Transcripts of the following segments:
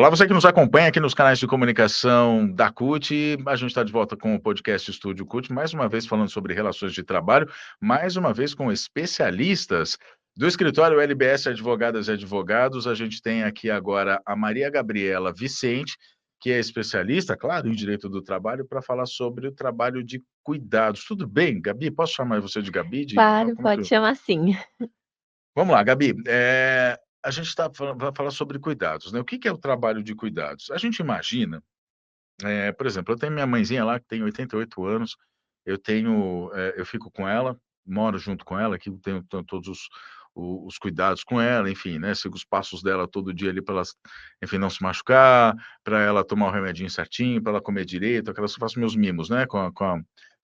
Olá, você que nos acompanha aqui nos canais de comunicação da CUT. A gente está de volta com o podcast Estúdio CUT, mais uma vez falando sobre relações de trabalho, mais uma vez com especialistas do escritório LBS Advogadas e Advogados. A gente tem aqui agora a Maria Gabriela Vicente, que é especialista, claro, em direito do trabalho, para falar sobre o trabalho de cuidados. Tudo bem, Gabi? Posso chamar você de Gabi? Claro, Como que pode chamar sim. Vamos lá, Gabi. A gente vai falar sobre cuidados, né? O que é o trabalho de cuidados? A gente imagina, por exemplo, eu tenho minha mãezinha lá que tem 88 anos, eu fico com ela, moro junto com ela, que tenho todos os cuidados com ela, enfim, né? Sigo os passos dela todo dia ali para ela, enfim, não se machucar, para ela tomar o remedinho certinho, para ela comer direito, aquelas, eu faço meus mimos, né? Com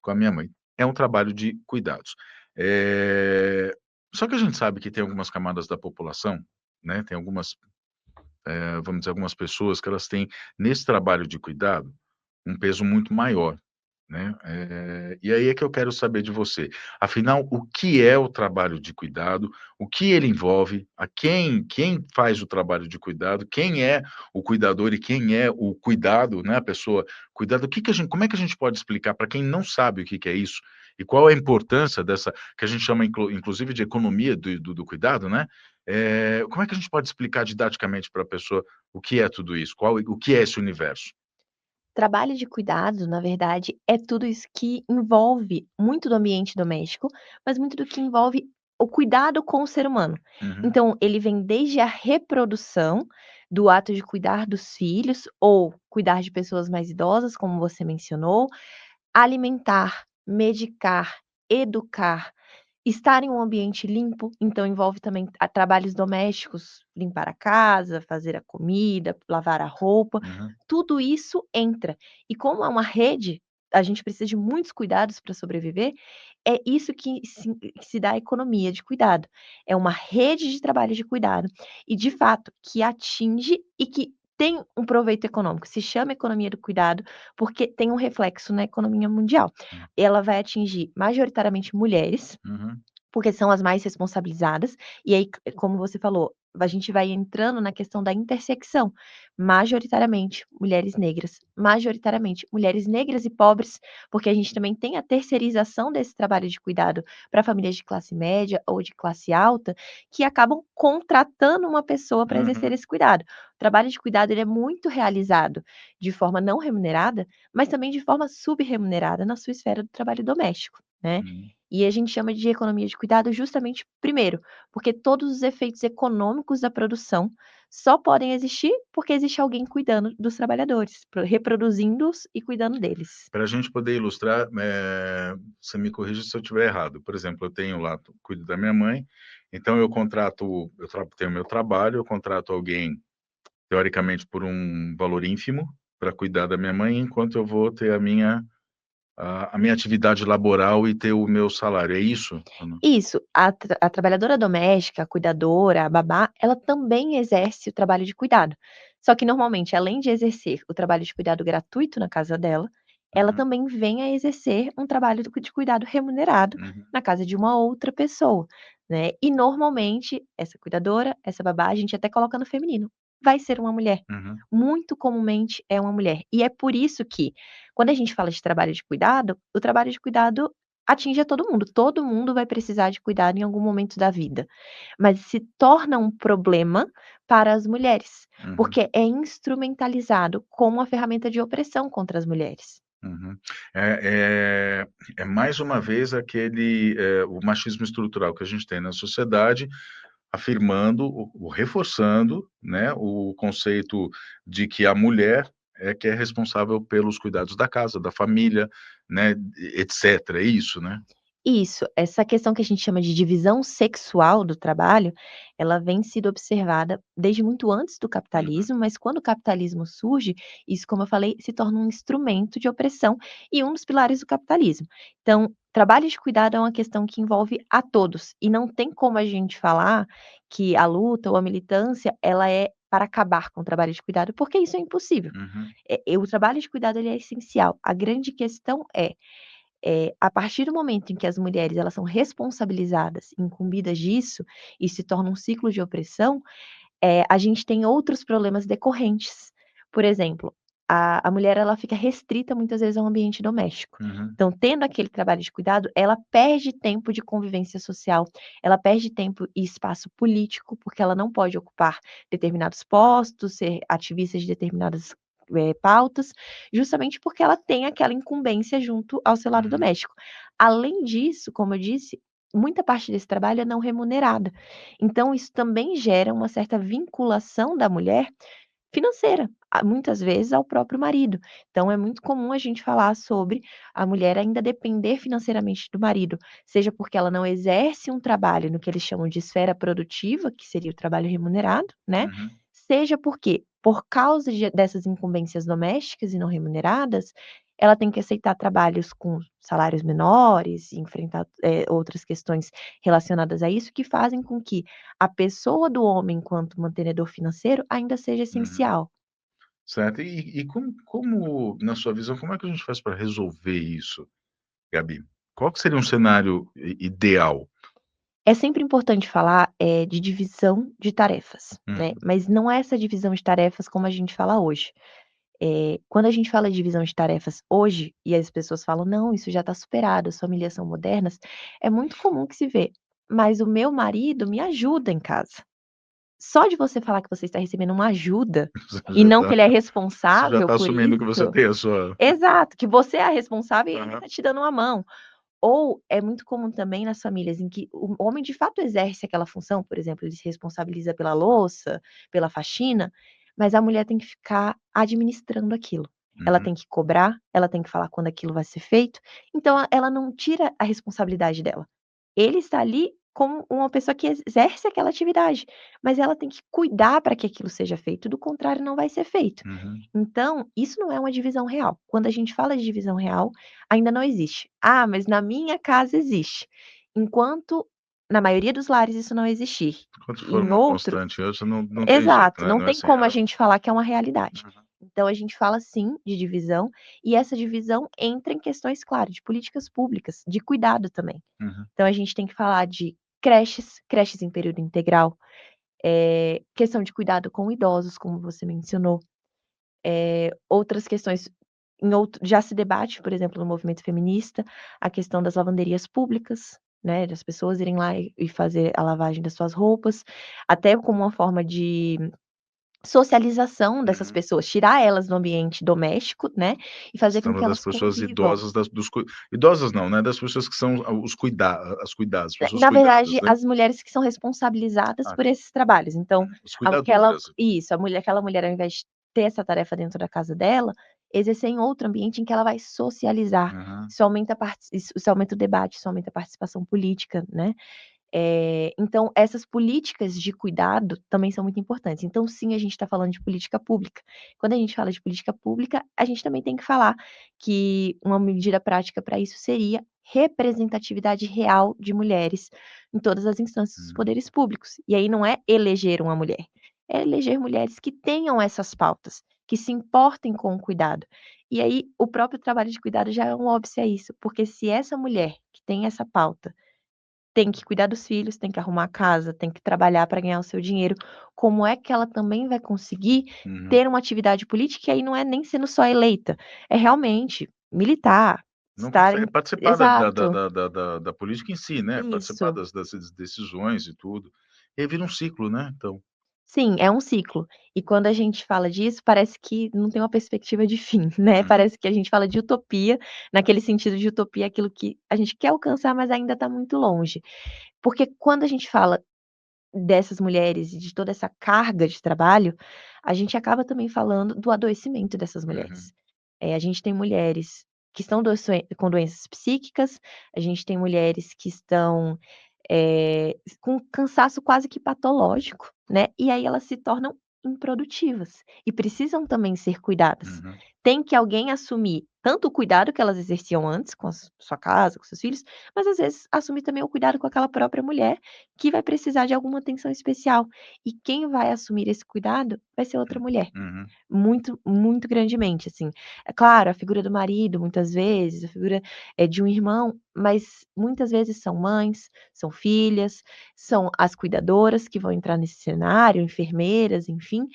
a minha mãe. É um trabalho de cuidados. É, Só que a gente sabe que tem algumas camadas da população, né? Tem algumas, vamos dizer, algumas pessoas que elas têm nesse trabalho de cuidado um peso muito maior, né. E aí é que eu quero saber de você, afinal, o que é o trabalho de cuidado, o que ele envolve, a quem faz o trabalho de cuidado, quem é o cuidador e quem é o cuidado, né, a pessoa cuidada, o que que a gente como é que a gente pode explicar para quem não sabe o que que é isso, e qual é a importância dessa que a gente chama inclusive de economia do cuidado, né, como é que a gente pode explicar didaticamente para a pessoa o que é tudo isso? O que é esse universo? Trabalho de cuidado, na verdade, é tudo isso que envolve muito do ambiente doméstico, mas muito do que envolve o cuidado com o ser humano. Uhum, Então, ele vem desde a reprodução, do ato de cuidar dos filhos ou cuidar de pessoas mais idosas, como você mencionou, alimentar, medicar, educar. Estar em um ambiente limpo, então envolve também trabalhos domésticos, limpar a casa, fazer a comida, lavar a roupa, uhum, tudo isso entra. E como é uma rede, a gente precisa de muitos cuidados para sobreviver, é isso que se dá a economia de cuidado. É uma rede de trabalho de cuidado e, de fato, que atinge e que tem um proveito econômico. Se chama economia do cuidado, porque tem um reflexo na economia mundial. hum, Ela vai atingir majoritariamente mulheres, uhum. porque são as mais responsabilizadas, e aí, como você falou, a gente vai entrando na questão da intersecção. Majoritariamente mulheres negras e pobres, porque a gente também tem a terceirização desse trabalho de cuidado para famílias de classe média ou de classe alta, que acabam contratando uma pessoa para exercer Uhum, esse cuidado. O trabalho de cuidado ele é muito realizado de forma não remunerada, mas também de forma subremunerada na sua esfera do trabalho doméstico, né. uhum, E a gente chama de economia de cuidado justamente, primeiro, porque todos os efeitos econômicos da produção só podem existir porque existe alguém cuidando dos trabalhadores, reproduzindo-os e cuidando deles. Para a gente poder ilustrar, você me corrija se eu estiver errado. Por exemplo, eu tenho lá, cuido da minha mãe, então tenho meu trabalho, eu contrato alguém, teoricamente, por um valor ínfimo, para cuidar da minha mãe, enquanto eu vou ter a minha atividade laboral e ter o meu salário. É isso ou não? Isso, a trabalhadora doméstica, a cuidadora, a babá, ela também exerce o trabalho de cuidado. Só que normalmente, além de exercer o trabalho de cuidado gratuito na casa dela, ela Uhum, também vem a exercer um trabalho de cuidado remunerado uhum, na casa de uma outra pessoa, né. E normalmente essa cuidadora, essa babá, a gente até coloca no feminino, vai ser uma mulher. uhum, Muito comumente é uma mulher. E é por isso que, quando a gente fala de trabalho de cuidado, o trabalho de cuidado atinge a todo mundo vai precisar de cuidado em algum momento da vida, mas se torna um problema para as mulheres, uhum, porque é instrumentalizado como uma ferramenta de opressão contra as mulheres. uhum. É mais uma vez o machismo estrutural que a gente tem na sociedade, afirmando ou reforçando, né, o conceito de que a mulher é que é responsável pelos cuidados da casa, da família, né, etcétera, é isso, né? Isso, essa questão que a gente chama de divisão sexual do trabalho, ela vem sido observada desde muito antes do Uhum, capitalismo, mas quando o capitalismo surge, isso, como eu falei, se torna um instrumento de opressão e um dos pilares do capitalismo. Então, trabalho de cuidado é uma questão que envolve a todos, e não tem como a gente falar que a luta ou a militância, ela é para acabar com o trabalho de cuidado, porque isso é impossível. uhum, O trabalho de cuidado ele é essencial. A grande questão a partir do momento em que as mulheres elas são responsabilizadas, incumbidas disso, e se torna um ciclo de opressão, A gente tem outros problemas decorrentes. Por exemplo, a mulher ela fica restrita muitas vezes ao ambiente doméstico. Uhum, Então, tendo aquele trabalho de cuidado, ela perde tempo de convivência social, ela perde tempo e espaço político, porque ela não pode ocupar determinados postos, ser ativista de determinadas, pautas, justamente porque ela tem aquela incumbência junto ao seu lado uhum, doméstico. Além disso, como eu disse, muita parte desse trabalho é não remunerada. Então isso também gera uma certa vinculação da mulher financeira, muitas vezes ao próprio marido. Então é muito comum a gente falar sobre a mulher ainda depender financeiramente do marido, seja porque ela não exerce um trabalho no que eles chamam de esfera produtiva, que seria o trabalho remunerado, né, uhum, seja porque, por causa dessas incumbências domésticas e não remuneradas, ela tem que aceitar trabalhos com salários menores, e enfrentar, outras questões relacionadas a isso, que fazem com que a pessoa do homem enquanto mantenedor financeiro ainda seja uhum. essencial. Certo. E como, na sua visão, como é que a gente faz para resolver isso, Gabi? Qual que seria um cenário ideal? É sempre importante falar, de divisão de tarefas, né, Uhum, mas não é essa divisão de tarefas como a gente fala hoje. Quando a gente fala de divisão de tarefas hoje, e as pessoas falam: "Não, isso já está superado, as famílias são modernas", é muito comum que se vê: "Mas o meu marido me ajuda em casa". Só de você falar que você está recebendo uma ajuda, e não que ele é você já responsável tá por assumindo que você isso. tem a sua Exato, que você é a responsável e ele aham, está te dando uma mão. Ou é muito comum também nas famílias em que o homem de fato exerce aquela função, por exemplo, ele se responsabiliza pela louça, pela faxina, mas a mulher tem que ficar administrando aquilo. Ela uhum, tem que cobrar, ela tem que falar quando aquilo vai ser feito, então ela não tira a responsabilidade dela. Ele está ali como uma pessoa que exerce aquela atividade, mas ela tem que cuidar para que aquilo seja feito, do contrário não vai ser feito. uhum, Então, isso não é uma divisão real. Quando a gente fala de divisão real, ainda não existe. "Ah, mas na minha casa existe", enquanto na maioria dos lares isso não existir. enquanto for Em uma outros constante hoje não tem jeito, exato, né, não não é tem assim, como a gente falar que é uma realidade. uhum, Então a gente fala sim de divisão, e essa divisão entra em questões, claro, de políticas públicas, de cuidado também. uhum, Então a gente tem que falar de creches, creches em período integral, questão de cuidado com idosos, como você mencionou, outras questões já se debate, por exemplo, no movimento feminista, a questão das lavanderias públicas, né, das pessoas irem lá e fazer a lavagem das suas roupas, até como uma forma de socialização dessas uhum. pessoas, tirar elas do ambiente doméstico, né, e fazer com Estamos que das elas pessoas convivam. idosas, das dos idosas não, né, das pessoas que são as cuidadas, pessoas Na cuidadas, verdade, né. as mulheres que são responsabilizadas Ah, por esses trabalhos, então, as aquela cuidadoras. isso, aquela mulher ao invés de ter essa tarefa dentro da casa dela, exercer em outro ambiente em que ela vai socializar, Aham, isso aumenta o debate, isso aumenta a participação política, né. Então essas políticas de cuidado também são muito importantes. Então sim, a gente está falando de política pública. Quando a gente fala de política pública, a gente também tem que falar que uma medida prática para isso seria representatividade real de mulheres em todas as instâncias dos uhum, poderes públicos. E aí não é eleger uma mulher, é eleger mulheres que tenham essas pautas, que se importem com o cuidado. E aí o próprio trabalho de cuidado já é um óbice a isso, porque se essa mulher que tem essa pauta tem que cuidar dos filhos, tem que arrumar a casa, tem que trabalhar para ganhar o seu dinheiro. Como é que ela também vai conseguir uhum. ter uma atividade política? E aí não é nem sendo só eleita, é realmente militar, Não estar consegue em participar exato, da política em si, né, participar isso. das decisões e tudo. E aí vira um ciclo, né, então. Sim, é um ciclo. E quando a gente fala disso, parece que não tem uma perspectiva de fim, né, Uhum, parece que a gente fala de utopia, naquele sentido de utopia, aquilo que a gente quer alcançar, mas ainda está muito longe. Porque quando a gente fala dessas mulheres e de toda essa carga de trabalho, a gente acaba também falando do adoecimento dessas uhum, mulheres. A gente tem mulheres que estão com doenças psíquicas, a gente tem mulheres que estão, com cansaço quase que patológico, né, e aí elas se tornam improdutivas e precisam também ser cuidadas. uhum. Tem que alguém assumir tanto o cuidado que elas exerciam antes com a sua casa, com seus filhos, mas às vezes assumir também o cuidado com aquela própria mulher que vai precisar de alguma atenção especial. E quem vai assumir esse cuidado vai ser outra mulher. Uhum. Muito, muito grandemente, assim. É claro, a figura do marido, muitas vezes, a figura, de um irmão, mas muitas vezes são mães, são filhas, são as cuidadoras que vão entrar nesse cenário, enfermeiras, enfim.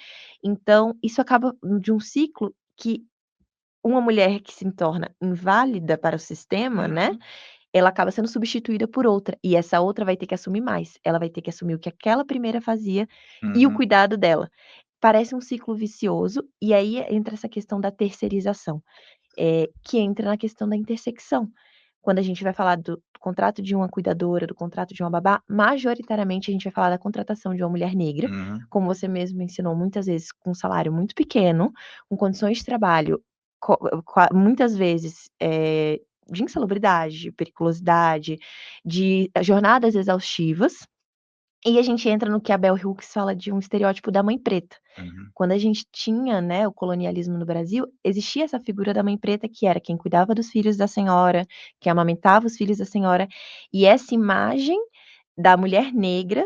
Então, isso acaba de um ciclo que uma mulher que se torna inválida para o sistema, né, Uhum. ela acaba sendo substituída por outra, e essa outra vai ter que assumir mais. Ela vai ter que assumir o que aquela primeira fazia e o Uhum. cuidado dela. Parece um ciclo vicioso, e aí entra essa questão da terceirização, que entra na questão da intersecção. Quando a gente vai falar do contrato de uma cuidadora, do contrato de uma babá, majoritariamente a gente vai falar da contratação de uma mulher negra, Uhum. como você mesmo mencionou, muitas vezes com um salário muito pequeno, com condições de trabalho co qua muitas vezes, de insalubridade, de periculosidade, de jornadas exaustivas, e a gente entra no que a Bell Hooks fala de um estereótipo da mãe preta. Uhum. Quando a gente tinha, né, o colonialismo no Brasil, existia essa figura da mãe preta que era quem cuidava dos filhos da senhora, que amamentava os filhos da senhora, e essa imagem da mulher negra,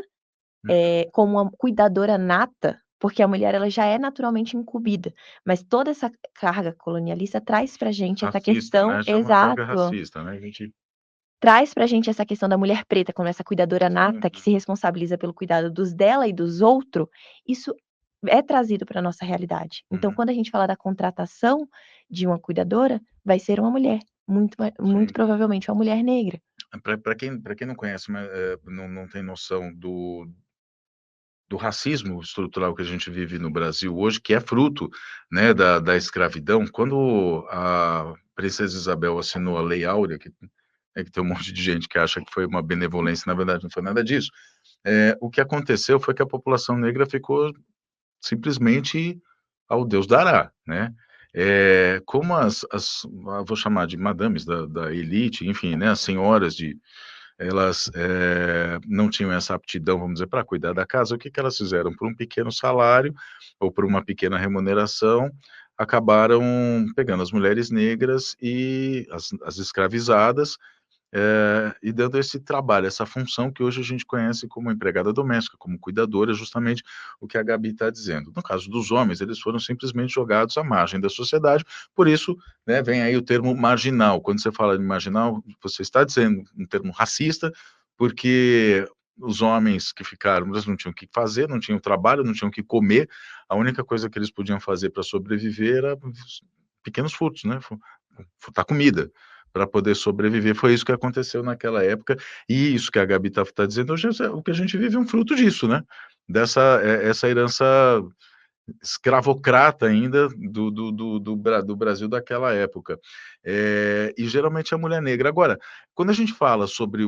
Uhum. como uma cuidadora nata, porque a mulher ela já é naturalmente incumbida, mas toda essa carga colonialista traz pra gente essa Racista, questão né, já é uma carga exato. racista, né, a gente Traz pra gente essa questão da mulher preta como essa cuidadora nata que uhum. se responsabiliza pelo cuidado dos dela e dos outro, isso é trazido pra nossa realidade. Então Uhum. quando a gente fala da contratação de uma cuidadora, vai ser uma mulher, muito Sim. provavelmente uma mulher negra. Para quem não conhece, mas, não tem noção do racismo estrutural que a gente vive no Brasil hoje, que é fruto, né, da escravidão, quando a princesa Isabel assinou a Lei Áurea, que tem um monte de gente que acha que foi uma benevolência, na verdade não foi nada disso, o que aconteceu foi que a população negra ficou simplesmente ao Deus dará, né. Como vou chamar de madames da elite, enfim, né, as senhoras elas, não tinham essa aptidão, vamos dizer, para cuidar da casa, o que que elas fizeram? Por um pequeno salário ou por uma pequena remuneração, acabaram pegando as mulheres negras e as escravizadas, e dando esse trabalho, essa função que hoje a gente conhece como empregada doméstica, como cuidadora, justamente o que a Gabi está dizendo. No caso dos homens, eles foram simplesmente jogados à margem da sociedade, por isso, né, vem aí o termo marginal. Quando você fala de marginal, você está dizendo um termo racista, porque os homens que ficaram, eles não tinham o que fazer, não tinham trabalho, não tinham o que comer, a única coisa que eles podiam fazer para sobreviver era pequenos furtos, né, furtar comida para poder sobreviver. Foi isso que aconteceu naquela época, e isso que a Gabi tá dizendo hoje, o que a gente vive é um fruto disso, né, essa herança escravocrata ainda do Brasil daquela época. E geralmente é a mulher negra. Agora, quando a gente fala sobre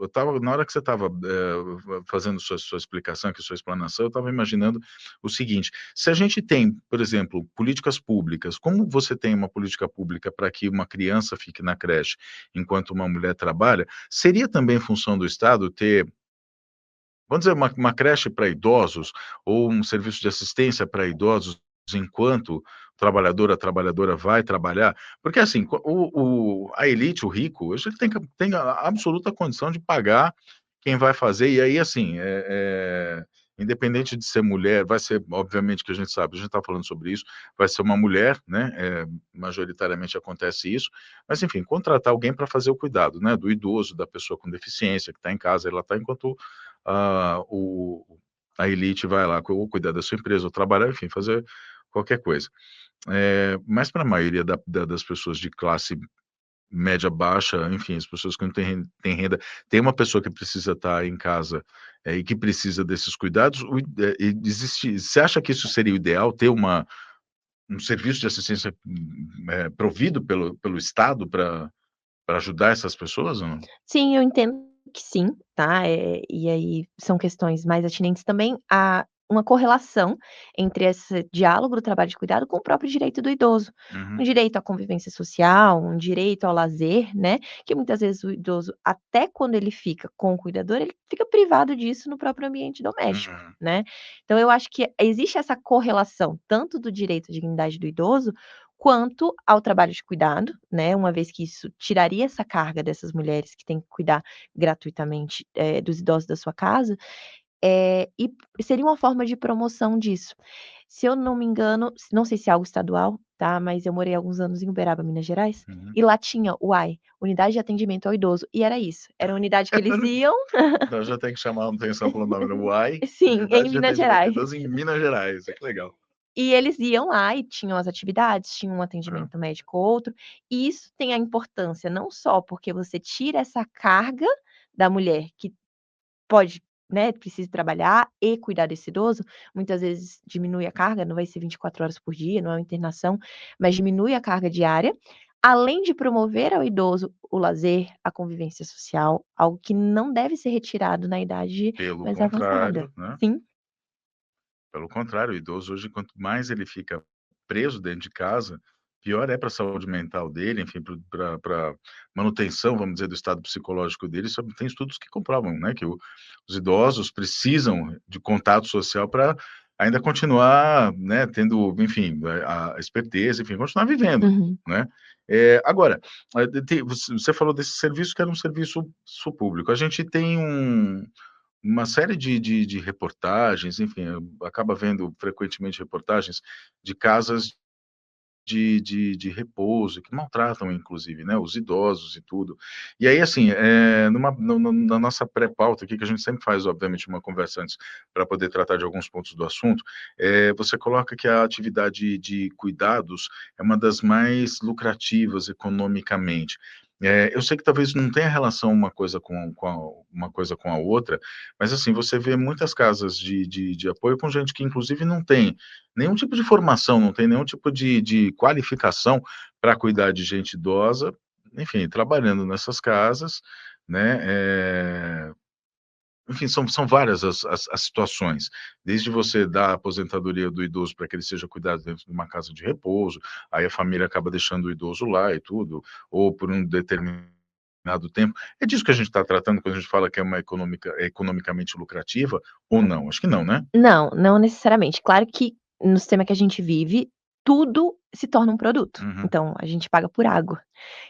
eu estava na hora que você estava, fazendo sua explicação aqui, sua explanação, eu estava imaginando o seguinte: se a gente tem, por exemplo, políticas públicas, como você tem uma política pública para que uma criança fique na creche enquanto uma mulher trabalha, seria também função do Estado ter, vamos dizer, uma creche para idosos ou um serviço de assistência para idosos enquanto a trabalhadora vai trabalhar? Porque, assim, a elite, o rico, hoje ele tem a absoluta condição de pagar quem vai fazer, e aí, assim, independente de ser mulher, vai ser, obviamente, que a gente sabe, a gente está falando sobre isso, vai ser uma mulher, né, majoritariamente acontece isso, mas enfim, contratar alguém para fazer o cuidado, né, do idoso, da pessoa com deficiência que está em casa, ela está enquanto a o a elite vai lá ou cuidar da sua empresa, ou trabalhar, enfim, fazer qualquer coisa. Mas para a maioria das pessoas de classe média baixa, enfim, as pessoas que não têm renda, tem uma pessoa que precisa estar em casa, e que precisa desses cuidados, você acha que isso seria o ideal, ter um serviço de assistência, provido pelo Estado para ajudar essas pessoas ou não? Sim, eu entendo que sim, tá, e aí são questões mais atinentes também a uma correlação entre esse diálogo do trabalho de cuidado com o próprio direito do idoso. Um Uhum. direito à convivência social, um direito ao lazer, né, que muitas vezes o idoso, até quando ele fica com o cuidador, ele fica privado disso no próprio ambiente doméstico, Uhum. né. Então eu acho que existe essa correlação, tanto do direito à dignidade do idoso, quanto ao trabalho de cuidado, né, uma vez que isso tiraria essa carga dessas mulheres que têm que cuidar gratuitamente, dos idosos da sua casa, e seria uma forma de promoção disso. Se eu não me engano, não sei se é algo estadual, tá, mas eu morei alguns anos em Uberaba, Minas Gerais, Uhum. e lá tinha o UAI, Unidade de Atendimento ao Idoso, e era isso, era uma unidade que eles iam Então já tem que chamar a atenção pelo nome, né, UAI, sim, em Unidade de Minas Atendimento ao Gerais. Idoso em Minas Gerais, que legal. E eles iam lá e tinham as atividades, tinham um Hã. atendimento médico ou outro, e isso tem a importância não só porque você tira essa carga da mulher que pode, né, precisa trabalhar e cuidar desse idoso, muitas vezes diminui a carga, não vai ser 24 horas por dia, não é uma internação, mas diminui a carga diária, além de promover ao idoso o lazer, a convivência social, algo que não deve ser retirado na idade Pelo mais avançada. contrário, né, Sim. pelo contrário, o idoso hoje, quanto mais ele fica preso dentro de casa, pior é para a saúde mental dele, enfim, para manutenção, vamos dizer, do estado psicológico dele. Isso tem estudos que comprovam, né, que os idosos precisam de contato social para ainda continuar, né, tendo, enfim, a esperteza, enfim, continuar vivendo, Uhum. né. Agora, você falou desse serviço que era um serviço público. A gente tem uma série de reportagens, enfim, acaba vendo frequentemente reportagens de casas de repouso, que maltratam inclusive, né, os idosos e tudo. E aí, assim, numa no no na nossa pré-pauta aqui, que a gente sempre faz, obviamente, uma conversa antes para poder tratar de alguns pontos do assunto, você coloca que a atividade de cuidados é uma das mais lucrativas economicamente. Eu sei que talvez não tenha relação uma coisa com a outra, mas, assim, você vê muitas casas de apoio com gente que inclusive não tem nenhum tipo de formação, não tem nenhum tipo de qualificação para cuidar de gente idosa, enfim, trabalhando nessas casas, né, enfim, são várias as situações, desde você dar a aposentadoria do idoso para que ele seja cuidado dentro de uma casa de repouso, aí a família acaba deixando o idoso lá e tudo, ou por um determinado tempo. É disso que a gente está tratando quando a gente fala que é economicamente lucrativa ou não? Acho que não, né? Não, não necessariamente. Claro que no sistema que a gente vive, tudo se torna um produto. Uhum, Então, a gente paga por água.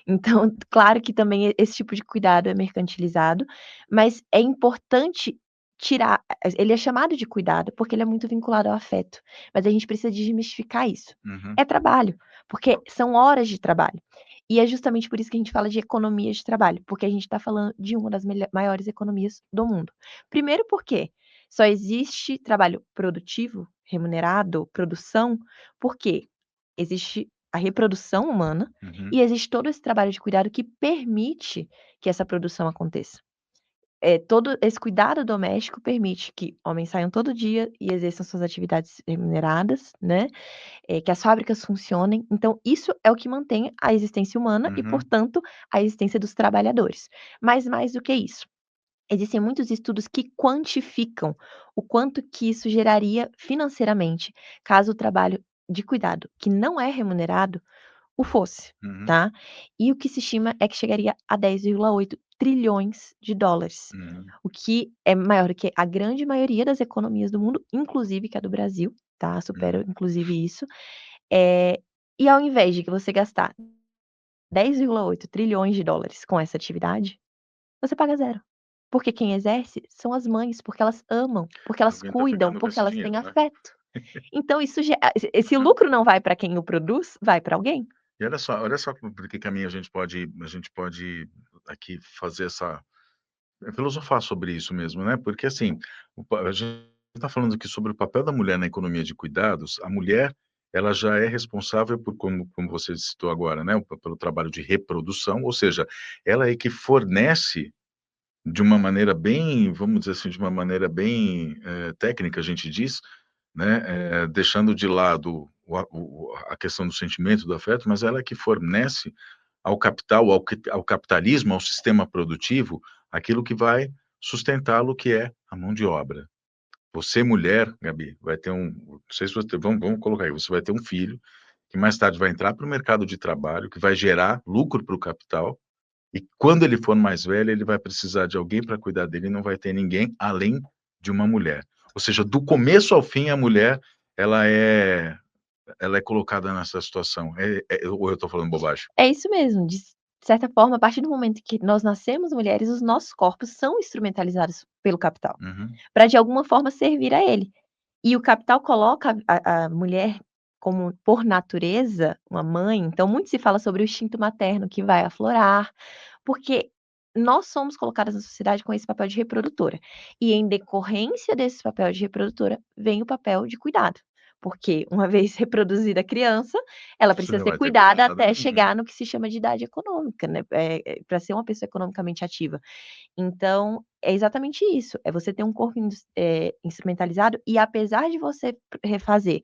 Então, claro que também esse tipo de cuidado é mercantilizado, mas é importante tirar ele é chamado de cuidado, porque ele é muito vinculado ao afeto, mas a gente precisa desmistificar isso. uhum, É trabalho, porque são horas de trabalho. E é justamente por isso que a gente fala de economia de trabalho, porque a gente está falando de uma das maiores economias do mundo. Primeiro porque só existe trabalho produtivo, remunerado, produção, porque existe a reprodução humana uhum, e existe todo esse trabalho de cuidado que permite que essa produção aconteça. Todo esse cuidado doméstico permite que homens saiam todo dia e exerçam suas atividades remuneradas, né, que as fábricas funcionem. Então isso é o que mantém a existência humana e, uhum, portanto, a existência dos trabalhadores. Mas mais do que isso, existem muitos estudos que quantificam o quanto que isso geraria financeiramente, caso o trabalho de cuidado que não é remunerado o fosse, uhum, tá. E o que se estima é que chegaria a 10,8 trilhões de dólares, uhum. o que é maior do que a grande maioria das economias do mundo, inclusive que a do Brasil, tá, supera Uhum. inclusive isso. Eh, e ao invés de que você gastar 10,8 trilhões de dólares com essa atividade, você paga zero. Porque quem exerce são as mães, porque elas amam, porque elas Alguém está cuidam, ficando com porque esse elas têm dinheiro, né. afeto. Então isso esse lucro não vai para quem o produz, vai para alguém. E olha só por que caminho a gente pode aqui fazer essa filosofar sobre isso mesmo, né, porque assim, a gente está falando aqui sobre o papel da mulher na economia de cuidados. A mulher, ela já é responsável por como você citou agora, né, pelo trabalho de reprodução, ou seja, ela é que fornece de uma maneira bem, vamos dizer assim, de uma maneira bem, técnica, a gente diz, né, deixando de lado a questão do sentimento, do afeto, mas ela é que fornece ao capital, ao capitalismo, ao sistema produtivo, aquilo que vai sustentá-lo, que é a mão de obra. Você, mulher, Gabi, vai ter não sei se você vamos colocar aí, você vai ter um filho, que mais tarde vai entrar para o mercado de trabalho, que vai gerar lucro para o capital, e quando ele for mais velho, ele vai precisar de alguém para cuidar dele e não vai ter ninguém além de uma mulher. Ou seja, do começo ao fim, a mulher, ela é ela é colocada nessa situação? Ou eu estou falando bobagem? É isso mesmo, de certa forma, a partir do momento que nós nascemos mulheres, os nossos corpos são instrumentalizados pelo capital, Uhum, para de alguma forma servir a ele. E o capital coloca a mulher como, por natureza, uma mãe, então muito se fala sobre o instinto materno que vai aflorar, porque nós somos colocadas na sociedade com esse papel de reprodutora. E em decorrência desse papel de reprodutora, vem o papel de cuidado. Porque uma vez reproduzida a criança, ela você precisa já ser vai ter cuidada cuidado. até Uhum, chegar no que se chama de idade econômica, né, pra ser uma pessoa economicamente ativa. Então, é exatamente isso, é você ter um corpo instrumentalizado e apesar de você refazer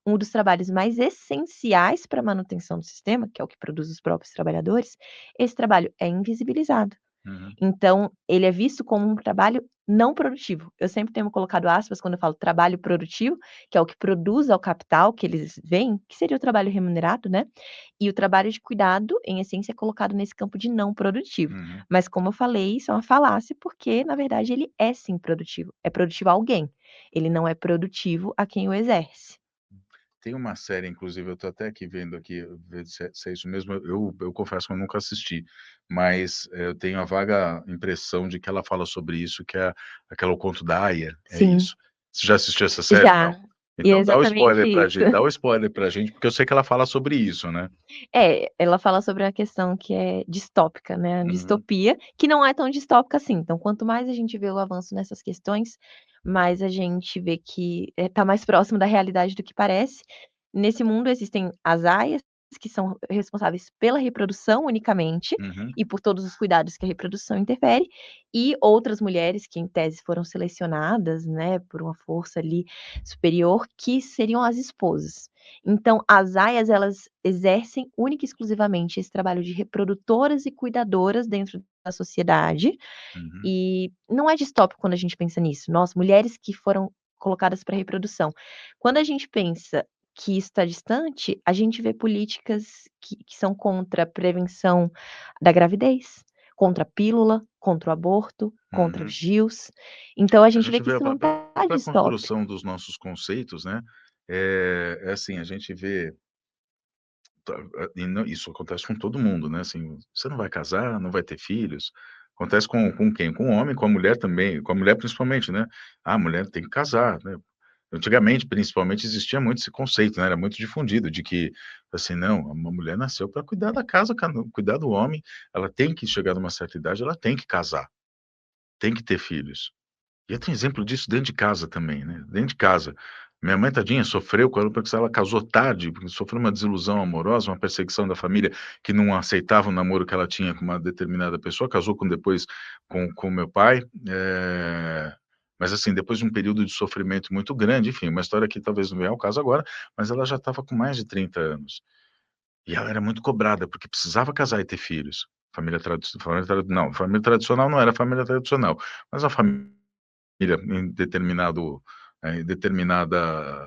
um dos trabalhos mais essenciais para a manutenção do sistema, que é o que produz os próprios trabalhadores, esse trabalho é invisibilizado. uhum. Então, ele é visto como um trabalho não produtivo. Eu sempre tenho colocado aspas quando eu falo trabalho produtivo, que é o que produz ao capital que eles veem, que seria o trabalho remunerado, né, e o trabalho de cuidado, em essência, é colocado nesse campo de não produtivo. Uhum. Mas como eu falei, isso é uma falácia, porque na verdade ele é sim produtivo. É produtivo a alguém, ele não é produtivo a quem o exerce. Tem uma série, inclusive, eu tô até aqui vendo aqui, ver se é isso mesmo, eu confesso que eu nunca assisti, mas, eu tenho a vaga impressão de que ela fala sobre isso, que é aquela O Conto da Aia, é Sim, isso? Você já assistiu essa série, não? já. E é Então exatamente isso. dá o spoiler pra gente, porque eu sei que ela fala sobre isso, né. É, ela fala sobre a questão que é distópica, né, a Uhum, distopia, que não é tão distópica assim. Então, quanto mais a gente vê o avanço nessas questões, mais a gente vê que, tá mais próximo da realidade do que parece. Nesse mundo existem as aias, que são responsáveis pela reprodução unicamente, uhum, e por todos os cuidados que a reprodução interfere, e outras mulheres que em tese foram selecionadas, né, por uma força ali superior, que seriam as esposas. Então, as aias, elas exercem única e exclusivamente esse trabalho de reprodutoras e cuidadoras dentro da sociedade, uhum. e não é distópico quando a gente pensa nisso. Nós, mulheres que foram colocadas para reprodução. Quando a gente pensa que isso está distante, a gente vê políticas que são contra a prevenção da gravidez, contra a pílula, contra o aborto, contra os Uhum. DIUs. Então a A gente vê gente que vê a isso não está própria distópico. construção dos nossos conceitos, né, é assim, a gente vê. Tá, e não, isso acontece com todo mundo, né, assim, você não vai casar, não vai ter filhos, acontece com quem? Com o homem, com a mulher também, com a mulher principalmente, né, a mulher tem que casar, né. Antigamente, principalmente, existia muito esse conceito, né, era muito difundido de que, assim, não, uma mulher nasceu para cuidar da casa, cuidar do homem, ela tem que chegar numa certa idade, ela tem que casar, tem que ter filhos. E eu tenho exemplo disso dentro de casa também, né, dentro de casa. Minha mãe, tadinha, sofreu com ela porque ela casou tarde, porque sofreu uma desilusão amorosa, uma perseguição da família que não aceitava o namoro que ela tinha com uma determinada pessoa, casou com depois com meu pai, mas assim, depois de um período de sofrimento muito grande, enfim, uma história que talvez não venha ao caso agora, mas ela já estava com mais de 30 anos. E ela era muito cobrada, porque precisava casar e ter filhos. Família tradicional não era família tradicional, mas a família em determinada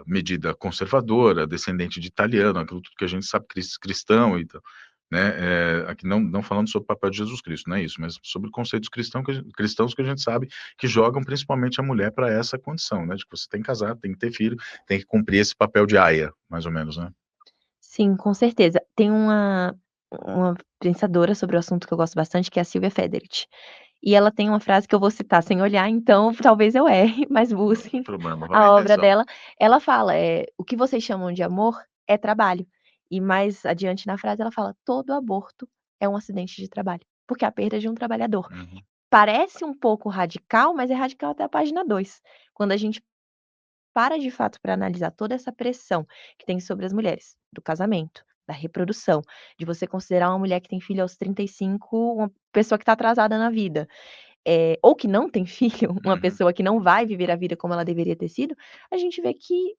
medida conservadora, descendente de italiano, aquilo tudo que a gente sabe, cristão e tal, né, aqui não falando sobre o papel de Jesus Cristo, não é isso, mas sobre conceitos cristãos que a gente sabe que jogam principalmente a mulher para essa condição, né, de que você tem que casar, tem que ter filho, tem que cumprir esse papel de aia, mais ou menos, né. Sim, com certeza. Tem uma pensadora sobre o assunto que eu gosto bastante, que é a Silvia Federici. E ela tem uma frase que eu vou citar sem olhar, então talvez eu erre, mas Não tem busquem problema, vai na a obra intenção. dela. Ela fala, "O que vocês chamam de amor é trabalho". E mais adiante na frase ela fala: "Todo aborto é um acidente de trabalho, porque é a perda de um trabalhador". Uhum, Parece um pouco radical, mas é radical até a página 2. Quando a gente para de fato para analisar toda essa pressão que tem sobre as mulheres, do casamento, da reprodução, de você considerar uma mulher que tem filho aos 35 uma pessoa que está atrasada na vida, ou que não tem filho, uma uhum, pessoa que não vai viver a vida como ela deveria ter sido, a gente vê que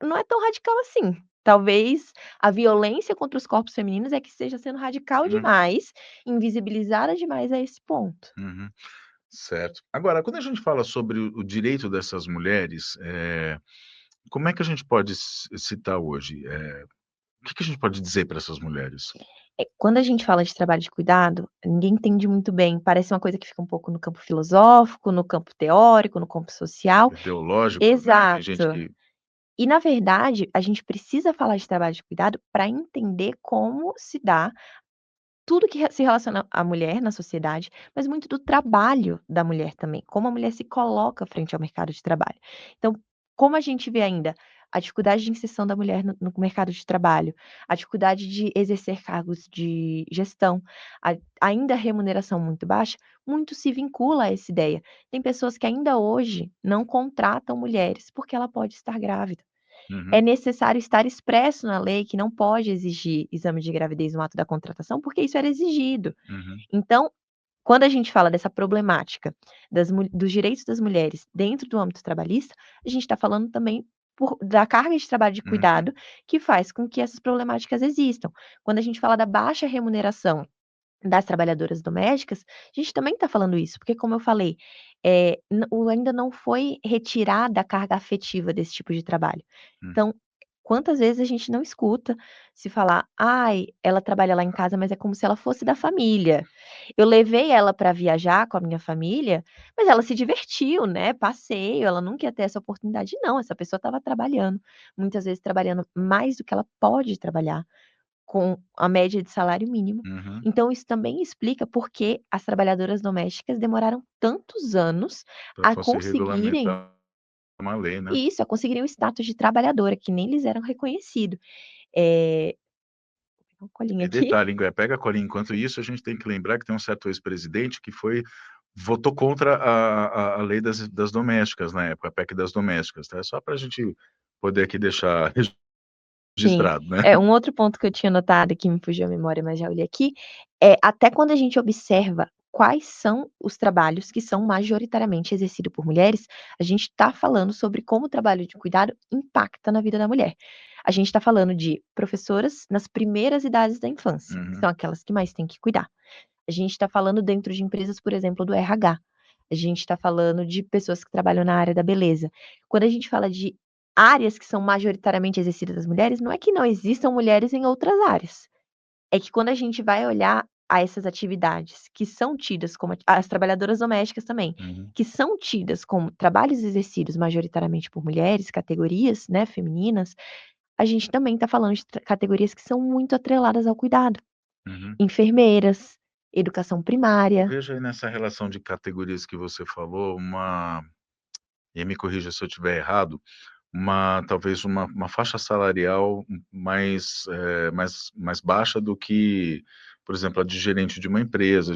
não é tão radical assim. Talvez a violência contra os corpos femininos é que esteja sendo radical uhum, demais, invisibilizada demais a esse ponto. uhum. Certo. Agora, quando a gente fala sobre o direito dessas mulheres, como é que a gente pode citar hoje? O que que a gente pode dizer para essas mulheres? Quando a gente fala de trabalho de cuidado, ninguém entende muito bem, parece uma coisa que fica um pouco no campo filosófico, no campo teórico, no campo social. Ideológico, né, tem gente Exato. que E na verdade, a gente precisa falar de trabalho de cuidado para entender como se dá tudo que se relaciona à mulher na sociedade, mas muito do trabalho da mulher também, como a mulher se coloca frente ao mercado de trabalho. Então, como a gente vê ainda a dificuldade de inserção da mulher no mercado de trabalho, a dificuldade de exercer cargos de gestão, ainda a remuneração muito baixa, muito se vincula a essa ideia. Tem pessoas que ainda hoje não contratam mulheres porque ela pode estar grávida. É Uhum, necessário estar expresso na lei que não pode exigir exame de gravidez no ato da contratação, porque isso era exigido. uhum, Então, quando a gente fala dessa problemática dos direitos das mulheres dentro do âmbito trabalhista, a gente está falando também da carga de trabalho de uhum, cuidado que faz com que essas problemáticas existam. Quando a gente fala da baixa remuneração das trabalhadoras domésticas, a gente também está falando isso, porque como eu falei, ainda não foi retirada a carga afetiva desse tipo de trabalho. uhum. Então, quantas vezes a gente não escuta se falar: "Ai, ela trabalha lá em casa, mas é como se ela fosse da família. Eu levei ela para viajar com a minha família, mas ela se divertiu, né, passeio, ela nunca ia ter essa oportunidade". Não, essa pessoa estava trabalhando, muitas vezes trabalhando mais do que ela pode trabalhar com a média de salário mínimo. Uhum. Então isso também explica por que as trabalhadoras domésticas demoraram tantos anos Pra a conseguir conseguirem regulamentar uma lei, né. isso, a conseguirem o status de trabalhadora, que nem lhes eram reconhecido. Eh, um colinho E aqui. detalhe, hein, pega a colinha, enquanto isso a gente tem que lembrar que tem um certo ex-presidente que votou contra a lei das domésticas na época, a PEC das domésticas, tá, só pra gente poder aqui deixar Sim. registrado, né. É, um outro ponto que eu tinha notado que me fugiu a memória, mas já olhei aqui, é até quando a gente observa quais são os trabalhos que são majoritariamente exercidos por mulheres, a gente está falando sobre como o trabalho de cuidado impacta na vida da mulher. A gente está falando de professoras nas primeiras idades da infância, que Uhum, são aquelas que mais têm que cuidar. A gente está falando dentro de empresas, por exemplo, do RH. A gente está falando de pessoas que trabalham na área da beleza. Quando a gente fala de áreas que são majoritariamente exercidas das mulheres, não é que não existam mulheres em outras áreas. É que quando a gente vai olhar a essas atividades que são tidas como as trabalhadoras domésticas também, uhum, que são tidas como trabalhos exercidos majoritariamente por mulheres, categorias, né, femininas, a gente também está falando de categorias que são muito atreladas ao cuidado. uhum. Enfermeiras, educação Eu primária. vejo aí nessa relação de categorias que você falou, e me corrija se eu estiver errado, talvez uma faixa salarial mais baixa do que, por exemplo, a de gerente de uma empresa,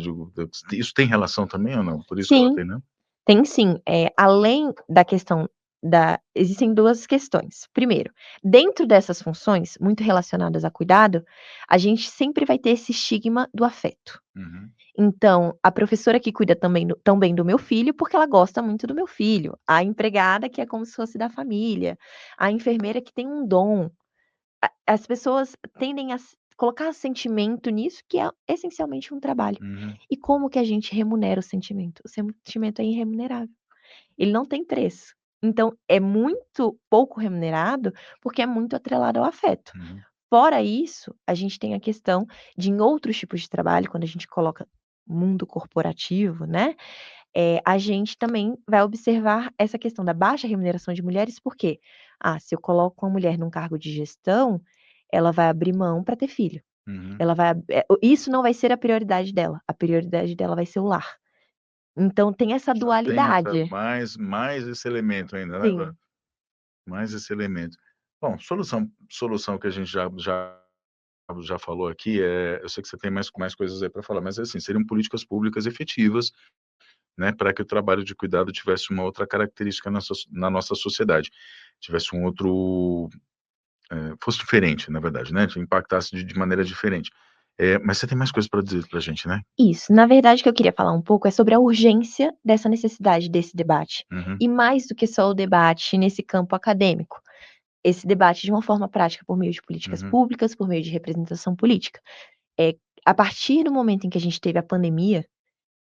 isso tem relação também ou não? Por isso que eu Sim, tenho, né? tem sim. Além da questão da existem 2 questões. Primeiro, dentro dessas funções, muito relacionadas a cuidado, a gente sempre vai ter esse estigma do afeto. Uhum, Então, a professora que cuida também tão bem do meu filho, porque ela gosta muito do meu filho, a empregada que é como se fosse da família, a enfermeira que tem um dom. As pessoas tendem a colocar sentimento nisso, que é essencialmente um trabalho. uhum, E como que a gente remunera o sentimento? O sentimento é irremunerável, ele não tem preço. Então é muito pouco remunerado, porque é muito atrelado ao afeto. uhum, Fora isso, a gente tem a questão de em outros tipos de trabalho, quando a gente coloca mundo corporativo, né, a gente também vai observar essa questão da baixa remuneração de mulheres, por quê? Se eu coloco uma mulher num cargo de gestão, ela vai abrir mão para ter filho. uhum. Ela vai isso não vai ser a prioridade dela, a prioridade dela vai ser o lar. Então tem essa Já tem essa dualidade. mais esse elemento ainda, né, Sim. mais esse elemento. Bom, solução que a gente já falou aqui, eu sei que você tem mais coisas aí para falar, mas, assim, seriam políticas públicas efetivas, né, para que o trabalho de cuidado tivesse uma outra característica na nossa sociedade, tivesse um outro, fosse diferente, na verdade, né, impactasse de maneira diferente. Mas você tem mais coisas para dizer pra gente, né? Isso. Na verdade, o que eu queria falar um pouco é sobre a urgência dessa necessidade desse debate. Uhum, E mais do que só o debate nesse campo acadêmico. Esse debate de uma forma prática por meio de políticas uhum, públicas, por meio de representação política. A partir do momento em que a gente teve a pandemia,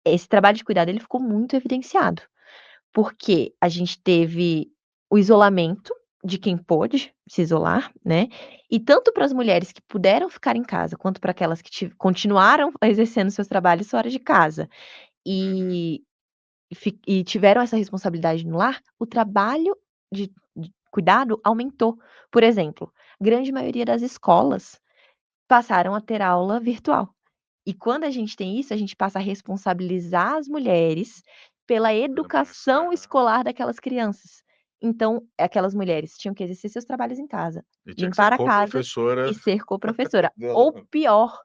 esse trabalho de cuidado ele ficou muito evidenciado, porque a gente teve o isolamento de quem pôde se isolar, né, e tanto para as mulheres que puderam ficar em casa, quanto para aquelas que continuaram exercendo seus trabalhos fora de casa, e tiveram essa responsabilidade no lar, o trabalho de cuidado aumentou. Por exemplo, grande maioria das escolas passaram a ter aula virtual. E quando a gente tem isso, a gente passa a responsabilizar as mulheres pela Pela mais educação escolar daquelas crianças. Então, aquelas mulheres tinham que exercer seus trabalhos em casa, e tinha que ser limpar a casa co-professora e ser co-professora. Ou da pior,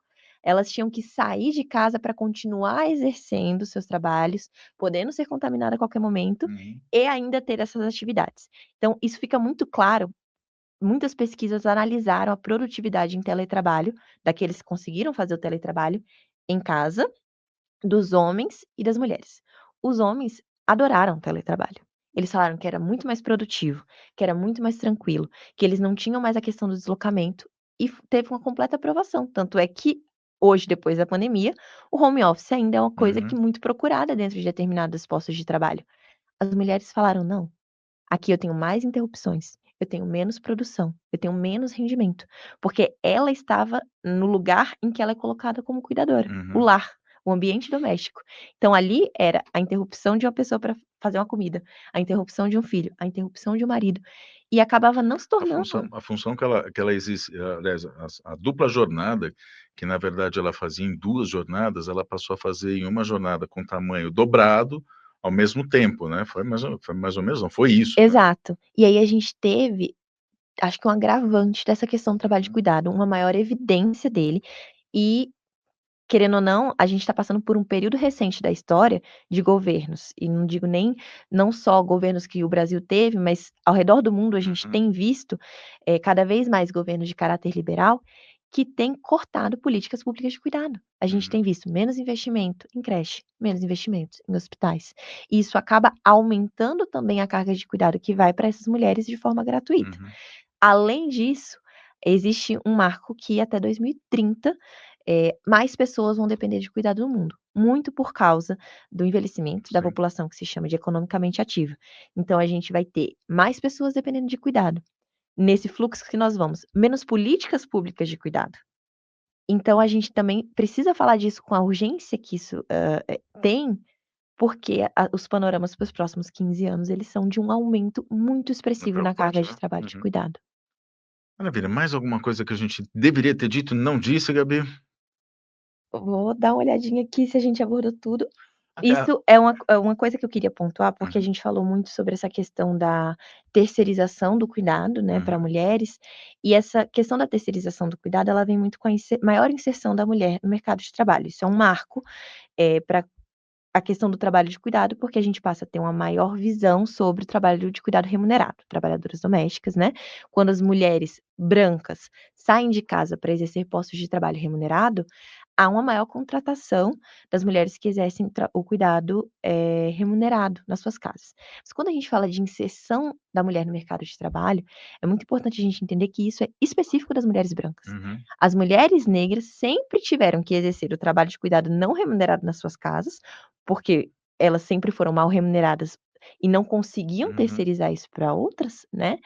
elas tinham que sair de casa para continuar exercendo seus trabalhos, podendo ser contaminada a qualquer momento uhum, e ainda ter essas atividades. Então, isso fica muito claro. Muitas pesquisas analisaram a produtividade em teletrabalho, daqueles que conseguiram fazer o teletrabalho em casa, dos homens e das mulheres. Os homens adoraram o teletrabalho. Eles falaram que era muito mais produtivo, que era muito mais tranquilo, que eles não tinham mais a questão do deslocamento e teve uma completa aprovação. Tanto é que hoje, depois da pandemia, o home office ainda é uma coisa que uhum, muito procurada dentro de determinados postos de trabalho. As mulheres falaram: "Não, aqui eu tenho mais interrupções, eu tenho menos produção, eu tenho menos rendimento", porque ela estava no lugar em que ela é colocada como cuidadora, o uhum. lar, o ambiente doméstico. Então ali era a interrupção de uma pessoa para fazer uma comida, a interrupção de um filho, a interrupção de um marido, e acabava não se tornando. A função que ela existe, aliás, a dupla jornada, que na verdade ela fazia em 2 jornadas, ela passou a fazer em uma jornada com tamanho dobrado, ao mesmo tempo, né, foi mais ou menos não, foi isso, né. Exato. E aí a gente teve, acho que um agravante dessa questão do trabalho de Uhum, cuidado, uma maior evidência dele, e querendo ou não, a gente está passando por um período recente da história de governos, e não digo nem não só governos que o Brasil teve, mas ao redor do mundo a gente uhum, tem visto, cada vez mais governos de caráter liberal que têm cortado políticas públicas de cuidado. A gente uhum, tem visto menos investimento em creche, menos investimentos em hospitais, e isso acaba aumentando também a carga de cuidado que vai para essas mulheres de forma gratuita. uhum, Além disso, existe um marco que até 2030, mais pessoas vão depender de cuidado no mundo, muito por causa do envelhecimento da sim. população que se chama de economicamente ativa. Então a gente vai ter mais pessoas dependendo de cuidado. Nesse fluxo que nós vamos, menos políticas públicas de cuidado. Então a gente também precisa falar disso com a urgência que isso, tem, porque os panoramas para os próximos 15 anos, eles são de um aumento muito É expressivo na carga preocupante, de né. trabalho de Uhum. cuidado. Maravilha, mais alguma coisa que a gente deveria ter dito e não disse, Gabi? Vou dar uma olhadinha aqui se a gente abordou tudo. Aca Isso é uma coisa que eu queria pontuar, porque a uhum, gente falou muito sobre essa questão da terceirização do cuidado, né, para uhum, mulheres, e essa questão da terceirização do cuidado, ela vem muito com a maior inserção da mulher no mercado de trabalho. Isso é um marco, pra a questão do trabalho de cuidado, porque a gente passa a ter uma maior visão sobre o trabalho de cuidado remunerado, trabalhadoras domésticas, né. Quando as mulheres brancas saem de casa para exercer postos de trabalho remunerado, há uma maior contratação das mulheres que exercem o cuidado, remunerado nas suas casas. Mas quando a gente fala de inserção da mulher no mercado de trabalho, é muito importante a gente entender que isso é específico das mulheres brancas. uhum, As mulheres negras sempre tiveram que exercer o trabalho de cuidado não remunerado nas suas casas, porque elas sempre foram mal remuneradas e não conseguiam uhum, terceirizar isso para outras, né,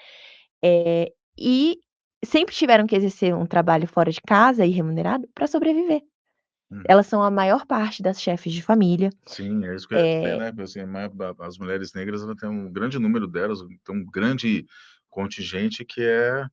e sempre tiveram que exercer um trabalho fora de casa e remunerado para sobreviver. uhum. Elas são a maior parte das chefes de família. Sim, é isso que eu ia dizer, eh né, assim, as mulheres negras, ela tem um grande número delas, tem um grande contingente que é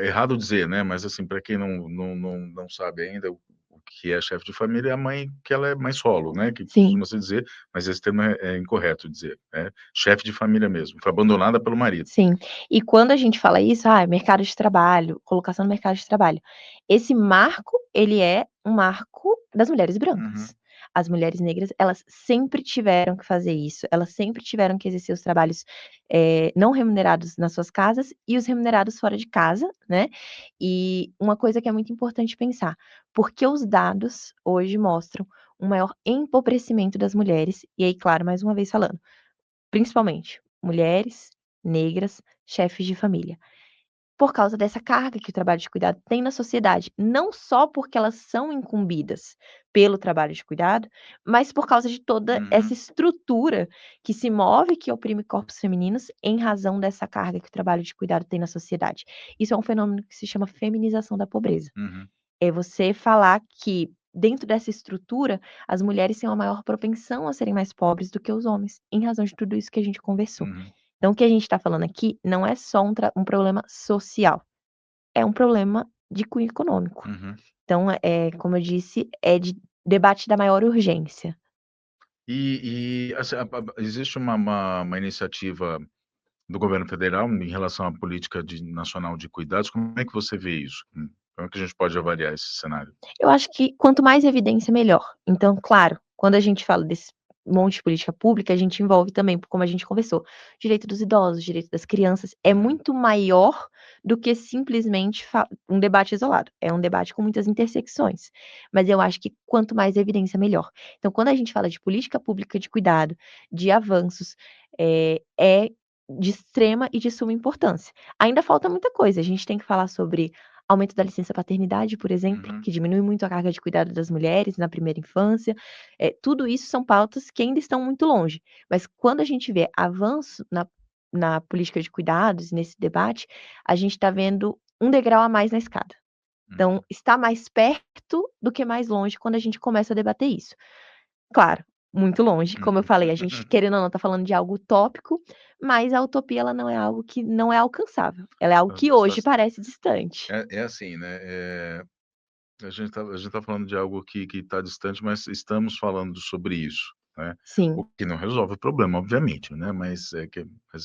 errado dizer, né, mas assim, para quem não sabe ainda o que é chefe de família, é a mãe que ela é mãe solo, né, que sim. costuma se dizer, mas esse termo é incorreto dizer, é chefe de família mesmo, foi abandonada pelo marido. Sim. E quando a gente fala isso, mercado de trabalho, colocação no mercado de trabalho, esse marco, ele é um marco das mulheres Uhum, brancas. As mulheres negras, elas sempre tiveram que fazer isso, elas sempre tiveram que exercer os trabalhos, não remunerados nas suas casas e os remunerados fora de casa, né. E uma coisa que é muito importante pensar, porque os dados hoje mostram um maior empobrecimento das mulheres, e aí, claro, mais uma vez falando, principalmente mulheres, negras, chefes de família. Por causa dessa carga que o trabalho de cuidado tem na sociedade, não só porque elas são incumbidas pelo trabalho de cuidado, mas por causa de toda essa uhum, estrutura que se move, que oprime corpos femininos, em razão dessa carga que o trabalho de cuidado tem na sociedade. Isso é um fenômeno que se chama feminização da pobreza. uhum, É você falar que, dentro dessa estrutura, as mulheres têm uma maior propensão a serem mais pobres do que os homens, em razão de tudo isso que a gente conversou. uhum. Então o que a gente está falando aqui não é só um problema social, é um problema de cunho econômico. Uhum. Então, como eu disse, é de debate da maior urgência. Assim, existe uma iniciativa do governo federal em relação à política nacional de cuidados. Como é que você vê isso? Como é que a gente pode avaliar esse cenário? Eu acho que quanto mais evidência, melhor. Então, claro, quando a gente fala desse monte de política pública, a gente envolve também, como a gente conversou, direito dos idosos, direito das crianças, é muito maior do que simplesmente um debate isolado. É um debate com muitas intersecções. Mas eu acho que quanto mais evidência, melhor. Então, quando a gente fala de política pública de cuidado, de avanços, é de extrema e de suma importância. Ainda falta muita coisa. A gente tem que falar sobre aumento da licença paternidade, por exemplo, Uhum. que diminui muito a carga de cuidado das mulheres na primeira infância. Tudo isso são pautas que ainda estão muito longe, mas quando a gente vê avanço na política de cuidados, nesse debate, a gente está vendo um degrau a mais na escada. Uhum. Então, está mais perto do que mais longe quando a gente começa a debater isso. Claro, muito longe, como eu falei, a gente, querendo ou não, está falando de algo utópico, mas a utopia ela não é algo que não é alcançável, ela é algo que Mas tá hoje parece distante. é assim, né, a gente tá falando de algo que está distante, mas estamos falando sobre isso, né, o Sim. que não resolve o problema, obviamente, né, mas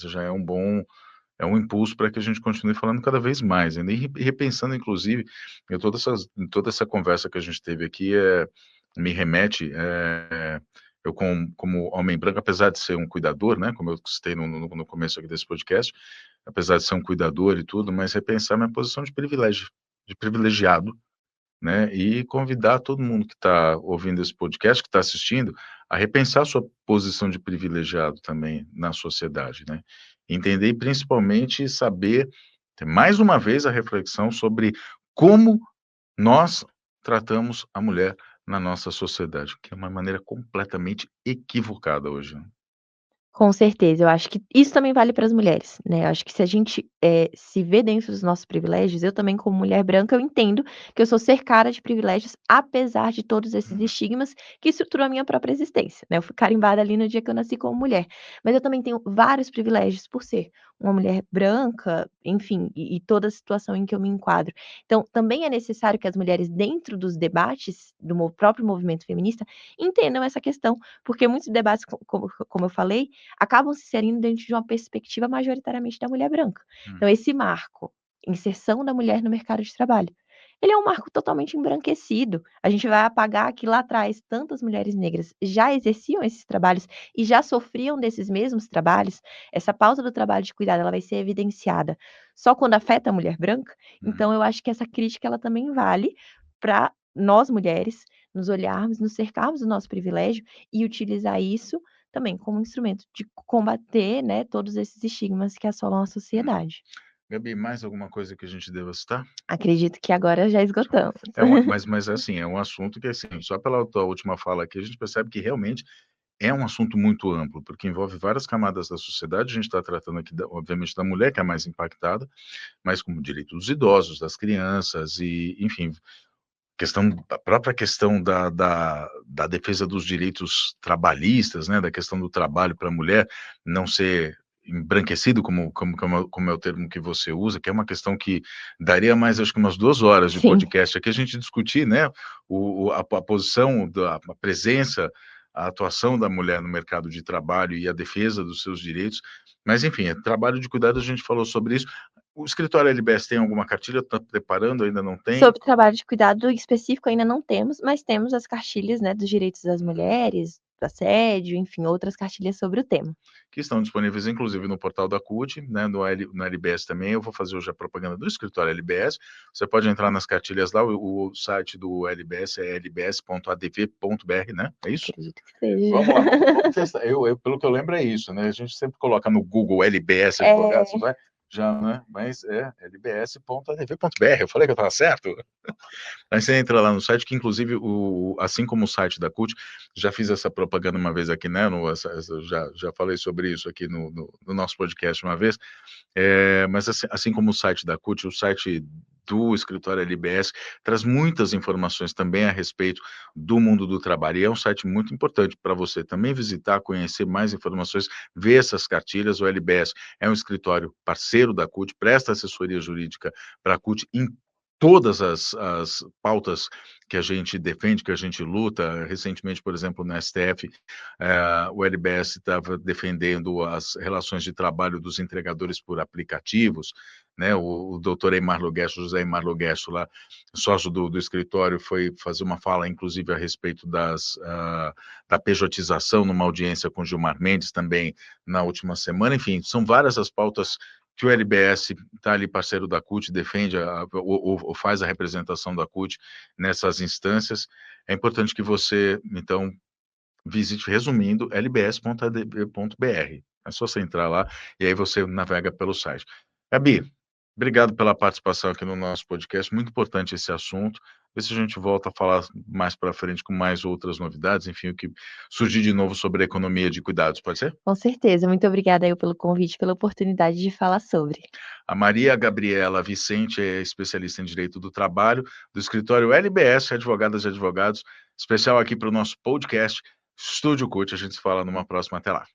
já é um impulso para que a gente continue falando cada vez mais, né, e repensando inclusive, em toda essa conversa que a gente teve aqui, me remete, eu como homem branco, apesar de ser um cuidador, né, como eu citei no começo aqui desse podcast, apesar de ser um cuidador e tudo, mas repensar minha posição de privilégio, de privilegiado, né, e convidar todo mundo que está ouvindo esse podcast, que está assistindo, a repensar sua posição de privilegiado também na sociedade, né. Entender e principalmente saber ter mais uma vez a reflexão sobre como nós tratamos a mulher na nossa sociedade, que é uma maneira completamente equivocada hoje, né. Com certeza, eu acho que isso também vale para as mulheres, né, eu acho que se a gente, se vê dentro dos nossos privilégios, eu também como mulher branca, eu entendo que eu sou cercada de privilégios, apesar de todos esses Uhum, estigmas que estruturam a minha própria existência, né, eu fui carimbada ali no dia que eu nasci como mulher, mas eu também tenho vários privilégios por ser uma mulher branca, enfim, e toda a situação em que eu me enquadro. Então, também é necessário que as mulheres dentro dos debates do próprio movimento feminista, entendam essa questão, porque muitos debates como eu falei, acabam se inserindo dentro de uma perspectiva majoritariamente da mulher branca. Então uhum, esse marco, inserção da mulher no mercado de trabalho, ele é um marco totalmente embranquecido. A gente vai apagar que lá atrás tantas mulheres negras já exerciam esses trabalhos e já sofriam desses mesmos trabalhos. Essa pauta do trabalho de cuidado, ela vai ser evidenciada só quando afeta a mulher branca. uhum. Então eu acho que essa crítica ela também vale para nós mulheres nos olharmos, nos cercarmos do nosso privilégio e utilizar isso também como instrumento de combater, né, todos esses estigmas que assolam a sociedade. Gabi, mais alguma coisa que a gente deva citar? Acredito que agora já esgotamos. Mas assim, é um assunto que, assim, só pela tua última fala aqui, a gente percebe que realmente é um assunto muito amplo, porque envolve várias camadas da sociedade. A gente está tratando aqui, obviamente, da mulher, que é a mais impactada, mas como direito dos idosos, das crianças e, enfim, a própria questão da defesa dos direitos trabalhistas, né, da questão do trabalho para a mulher não ser embranquecido, como é o termo que você usa, que é uma questão que daria mais, acho que umas 2 horas de Sim, podcast aqui, a gente discutir, né, a posição a presença, a atuação da mulher no mercado de trabalho e a defesa dos seus direitos, mas enfim, trabalho de cuidado, a gente falou sobre isso. O escritório LBS tem alguma cartilha? Está preparando, ainda não tem? sobre trabalho de cuidado específico ainda não temos, mas temos as cartilhas, né, dos direitos das mulheres, do assédio, enfim, outras cartilhas sobre o tema. Que estão disponíveis inclusive no portal da CUT, né, no LBS também. Eu vou fazer hoje a propaganda do escritório LBS. Você pode entrar nas cartilhas lá, o site do LBS é lbs.adv.br, né, é isso? Acredito que seja. Vamos lá, vamos testar. Pelo que eu lembro é isso, né, a gente sempre coloca no Google LBS Advogados, É, vai já, né, mas é lbs.adv.br. Eu falei que eu estava certo? Aí você entra lá no site, que inclusive, assim como o site da CUT, já fiz essa propaganda uma vez aqui, né? Já falei sobre isso aqui no nosso podcast uma vez. Mas assim como o site da CUT, o site do escritório LBS, traz muitas informações também a respeito do mundo do trabalho, e é um site muito importante para você também visitar, conhecer mais informações, ver essas cartilhas. O LBS é um escritório parceiro da CUT, presta assessoria jurídica para a CUT em todas as pautas que a gente defende, que a gente luta. Recentemente, por exemplo, no STF, o LBS estava defendendo as relações de trabalho dos entregadores por aplicativos, né? O doutor Eymar Loguesso, José Eymar Loguesso, lá, sócio do escritório, foi fazer uma fala, inclusive, a respeito da pejotização numa audiência com Gilmar Mendes, também na última semana. Enfim, são várias as pautas que o LBS está ali, parceiro da CUT, defende ou faz a representação da CUT nessas instâncias. É importante que você, então, visite, resumindo, lbs.adb.br. É só você entrar lá e aí você navega pelo site. Gabi, obrigado pela participação aqui no nosso podcast, muito importante esse assunto. Ver se a gente volta a falar mais para frente com mais outras novidades, enfim, o que surgir de novo sobre a economia de cuidados, pode ser? Com certeza. Muito obrigada eu pelo convite, pela oportunidade de falar sobre. A Maria Gabriela Vicente é especialista em direito do trabalho, do escritório LBS, Advogadas e Advogados, especial aqui para o nosso podcast Estúdio CUT. A gente se fala numa próxima. Até lá.